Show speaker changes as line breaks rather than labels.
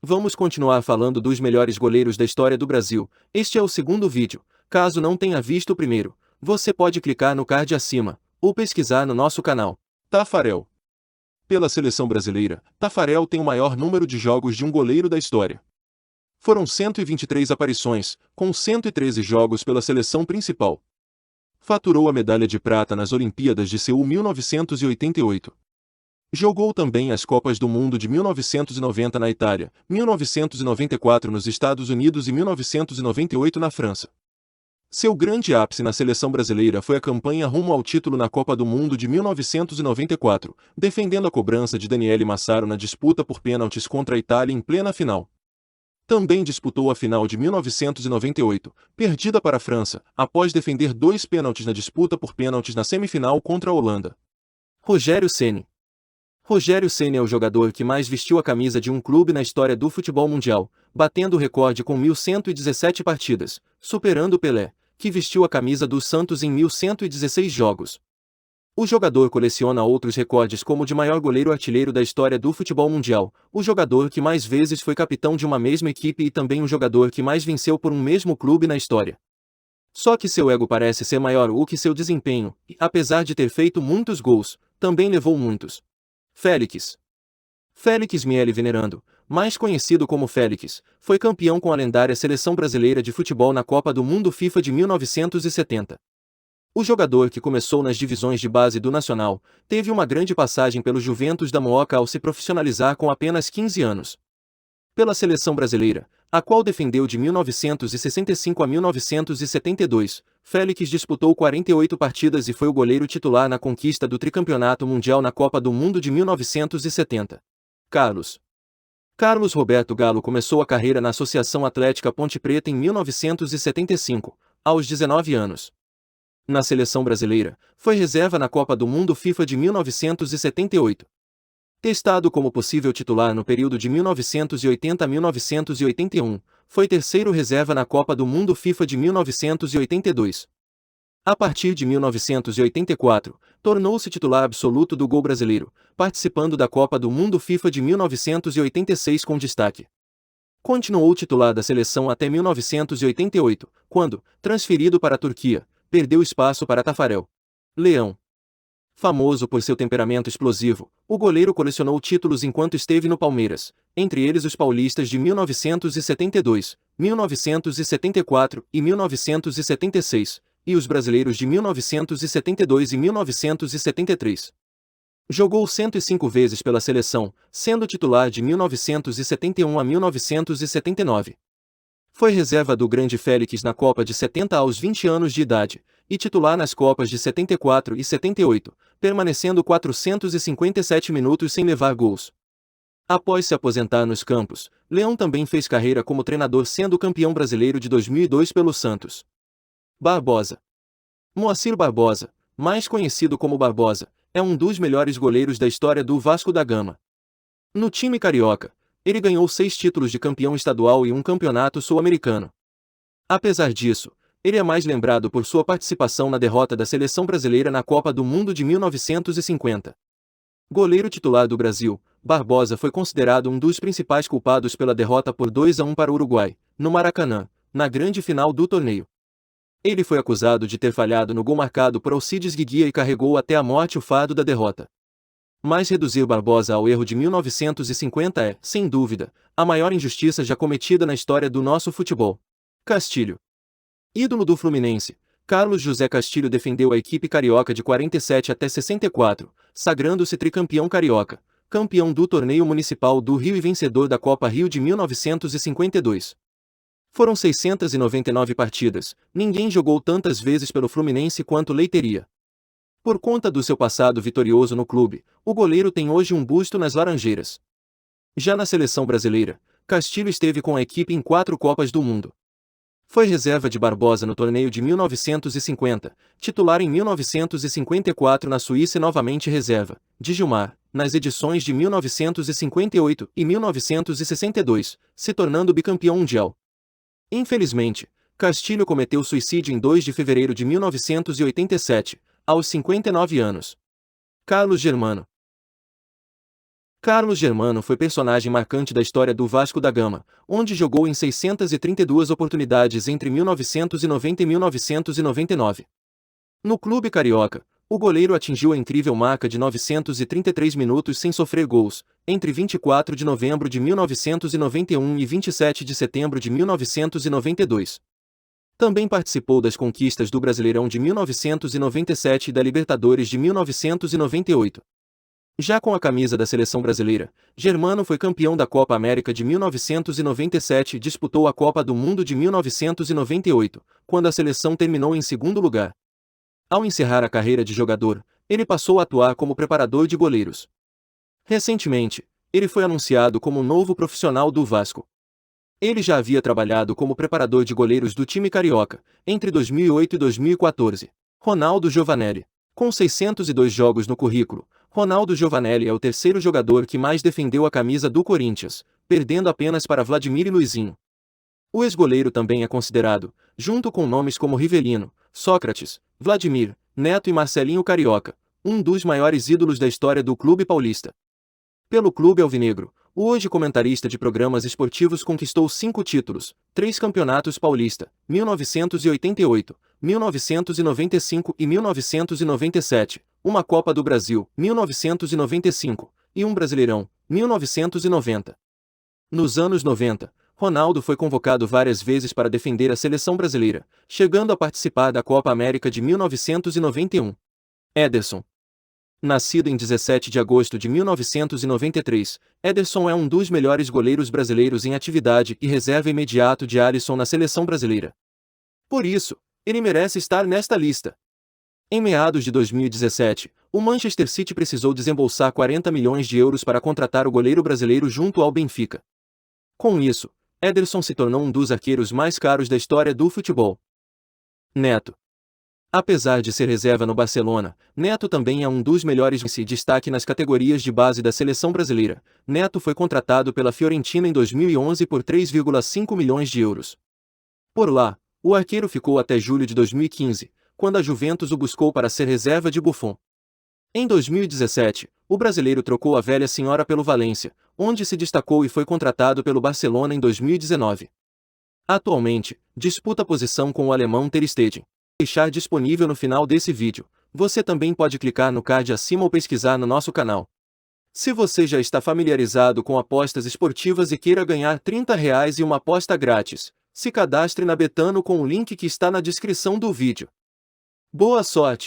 Vamos continuar falando dos melhores goleiros da história do Brasil. Este é o segundo vídeo. Caso não tenha visto o primeiro, você pode clicar no card acima, ou pesquisar no nosso canal. Tafarel. Pela seleção brasileira, Tafarel tem o maior número de jogos de um goleiro da história. Foram 123 aparições, com 113 jogos pela seleção principal. Faturou a medalha de prata nas Olimpíadas de Seul 1988. Jogou também as Copas do Mundo de 1990 na Itália, 1994 nos Estados Unidos e 1998 na França. Seu grande ápice na seleção brasileira foi a campanha rumo ao título na Copa do Mundo de 1994, defendendo a cobrança de Daniele Massaro na disputa por pênaltis contra a Itália em plena final. Também disputou a final de 1998, perdida para a França, após defender 2 pênaltis na disputa por pênaltis na semifinal contra a Holanda. Rogério Ceni. Rogério Ceni é o jogador que mais vestiu a camisa de um clube na história do futebol mundial, batendo o recorde com 1.117 partidas, superando Pelé, que vestiu a camisa do Santos em 1.116 jogos. O jogador coleciona outros recordes como o de maior goleiro artilheiro da história do futebol mundial, o jogador que mais vezes foi capitão de uma mesma equipe e também o jogador que mais venceu por um mesmo clube na história. Só que seu ego parece ser maior do que seu desempenho, e, apesar de ter feito muitos gols, também levou muitos. Félix. Félix Miele Venerando, mais conhecido como Félix, foi campeão com a lendária seleção brasileira de futebol na Copa do Mundo FIFA de 1970. O jogador, que começou nas divisões de base do Nacional, teve uma grande passagem pelo Juventus da Moca ao se profissionalizar com apenas 15 anos. Pela seleção brasileira, a qual defendeu de 1965 a 1972, Félix disputou 48 partidas e foi o goleiro titular na conquista do tricampeonato mundial na Copa do Mundo de 1970. Carlos Roberto Galo começou a carreira na Associação Atlética Ponte Preta em 1975, aos 19 anos. Na seleção brasileira, foi reserva na Copa do Mundo FIFA de 1978. Testado como possível titular no período de 1980 a 1981, foi terceiro reserva na Copa do Mundo FIFA de 1982. A partir de 1984, tornou-se titular absoluto do gol brasileiro, participando da Copa do Mundo FIFA de 1986 com destaque. Continuou titular da seleção até 1988, quando, transferido para a Turquia, perdeu espaço para Tafarel. Leão. Famoso por seu temperamento explosivo, o goleiro colecionou títulos enquanto esteve no Palmeiras, entre eles os paulistas de 1972, 1974 e 1976, e os brasileiros de 1972 e 1973. Jogou 105 vezes pela seleção, sendo titular de 1971 a 1979. Foi reserva do grande Félix na Copa de 70 aos 20 anos de idade, e titular nas Copas de 74 e 78, permanecendo 457 minutos sem levar gols. Após se aposentar nos campos, Leão também fez carreira como treinador, sendo campeão brasileiro de 2002 pelo Santos. Barbosa. Moacir Barbosa, mais conhecido como Barbosa, é um dos melhores goleiros da história do Vasco da Gama. No time carioca, ele ganhou 6 títulos de campeão estadual e um campeonato sul-americano. Apesar disso, ele é mais lembrado por sua participação na derrota da seleção brasileira na Copa do Mundo de 1950. Goleiro titular do Brasil, Barbosa foi considerado um dos principais culpados pela derrota por 2-1 para o Uruguai, no Maracanã, na grande final do torneio. Ele foi acusado de ter falhado no gol marcado por Alcides Guiguia e carregou até a morte o fardo da derrota. Mas reduzir Barbosa ao erro de 1950 é, sem dúvida, a maior injustiça já cometida na história do nosso futebol. Castilho. Ídolo do Fluminense, Carlos José Castilho defendeu a equipe carioca de 47 até 64, sagrando-se tricampeão carioca, campeão do torneio municipal do Rio e vencedor da Copa Rio de 1952. Foram 699 partidas, ninguém jogou tantas vezes pelo Fluminense quanto Leiteiria. Por conta do seu passado vitorioso no clube, o goleiro tem hoje um busto nas Laranjeiras. Já na seleção brasileira, Castilho esteve com a equipe em 4 Copas do Mundo. Foi reserva de Barbosa no torneio de 1950, titular em 1954 na Suíça e novamente reserva de Gilmar, nas edições de 1958 e 1962, se tornando bicampeão mundial. Infelizmente, Castilho cometeu suicídio em 2 de fevereiro de 1987, aos 59 anos. Carlos Germano. Carlos Germano foi personagem marcante da história do Vasco da Gama, onde jogou em 632 oportunidades entre 1990 e 1999. No clube carioca, o goleiro atingiu a incrível marca de 933 minutos sem sofrer gols, entre 24 de novembro de 1991 e 27 de setembro de 1992. Também participou das conquistas do Brasileirão de 1997 e da Libertadores de 1998. Já com a camisa da seleção brasileira, Germano foi campeão da Copa América de 1997 e disputou a Copa do Mundo de 1998, quando a seleção terminou em segundo lugar. Ao encerrar a carreira de jogador, ele passou a atuar como preparador de goleiros. Recentemente, ele foi anunciado como um novo profissional do Vasco. Ele já havia trabalhado como preparador de goleiros do time carioca, entre 2008 e 2014. Ronaldo Giovanelli. Com 602 jogos no currículo, Ronaldo Giovanelli é o terceiro jogador que mais defendeu a camisa do Corinthians, perdendo apenas para Vladimir e Luizinho. O ex-goleiro também é considerado, junto com nomes como Rivelino, Sócrates, Vladimir, Neto e Marcelinho Carioca, um dos maiores ídolos da história do clube paulista. Pelo clube alvinegro, o hoje comentarista de programas esportivos conquistou 5 títulos, 3 campeonatos paulista, 1988, 1995 e 1997, uma Copa do Brasil, 1995, e um Brasileirão, 1990. Nos anos 90, Ronaldo foi convocado várias vezes para defender a seleção brasileira, chegando a participar da Copa América de 1991. Ederson. Nascido em 17 de agosto de 1993, Ederson é um dos melhores goleiros brasileiros em atividade e reserva imediato de Alisson na seleção brasileira. Por isso, ele merece estar nesta lista. Em meados de 2017, o Manchester City precisou desembolsar 40 milhões de euros para contratar o goleiro brasileiro junto ao Benfica. Com isso, Ederson se tornou um dos arqueiros mais caros da história do futebol. Neto. Apesar de ser reserva no Barcelona, Neto também é um dos melhores e se destaque nas categorias de base da seleção brasileira. Neto foi contratado pela Fiorentina em 2011 por 3,5 milhões de euros. Por lá, o arqueiro ficou até julho de 2015, quando a Juventus o buscou para ser reserva de Buffon. Em 2017, o brasileiro trocou a velha senhora pelo Valência, onde se destacou e foi contratado pelo Barcelona em 2019. Atualmente, disputa a posição com o alemão Ter Stegen. Deixar disponível no final desse vídeo. Você também pode clicar no card acima ou pesquisar no nosso canal. Se você já está familiarizado com apostas esportivas e queira ganhar R$ 30 e uma aposta grátis, se cadastre na Betano com o link que está na descrição do vídeo. Boa sorte!